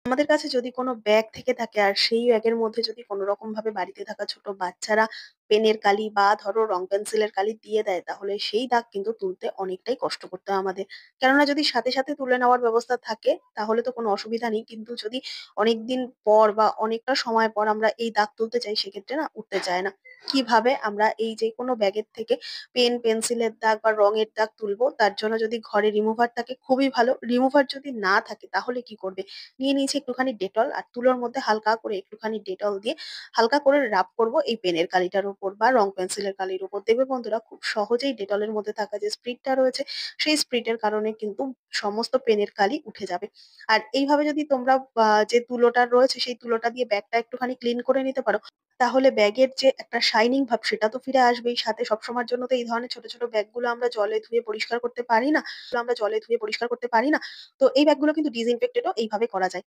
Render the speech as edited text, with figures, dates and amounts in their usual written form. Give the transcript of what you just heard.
আমাদের কাছে যদি কোনো ব্যাগ থেকে থাকে আর সেই ব্যাগের মধ্যে যদি কোনরকমভাবে বাড়িতে থাকা ছোট বাচ্চারা পেনের কালি বা ধরো রং পেন্সিলের কালি দিয়ে দেয়, তাহলে সেই দাগ কিন্তু তুলতে অনেকটাই কষ্ট করতে হয় আমাদের। কেননা যদি সাথে, সাথে তুলে নেওয়ার ব্যবস্থা থাকে তাহলে তো কোনো অসুবিধা নেই। কিন্তু যদি অনেকদিন পর বা অনেকটা সময় পর আমরা এই দাগ তুলতে চাই সেক্ষেত্রে না উঠতে চায় না। কিভাবে আমরা এই যেকোনো ব্যাগের থেকে পেন, পেন্সিলের দাগ বা রঙের দাগ তুলবো তার জন্য যদি ঘরে রিমুভার থাকে খুবই ভালো। রিমুভার যদি না থাকে তাহলে কি করবে? নিয়ে নিয়েছি একটুখানি ডেটল আর তুলোর মধ্যে হালকা করে একটুখানি ডেটল দিয়ে হালকা করে রাব করব এই পেনের কালিটার উপর বা রং পেন্সিলের কালির উপর। দেখবে বন্ধুরা খুব সহজেই ডেটলের মধ্যে থাকা যে স্প্রিটটা রয়েছে সেই স্প্রিটের কারণে কিন্তু সমস্ত পেনের কালি উঠে যাবে। আর এইভাবে যদি তোমরা যে তুলোটা রয়েছে সেই তুলোটা দিয়ে ব্যাগটা একটুখানি ক্লিন করে নিতে পারো, তাহলে ব্যাগের যে একটা শাইনিং ভাব সেটা তো ফিরে আসবেই। সাথে সবসময়ের জন্য তো এই ধরনের ছোট, ছোট ব্যাগগুলো আমরা জলে ধুয়ে পরিষ্কার করতে পারি না। তো এই ব্যাগগুলো কিন্তু ডিসইনফেক্টেড ও এইভাবে করা যায়।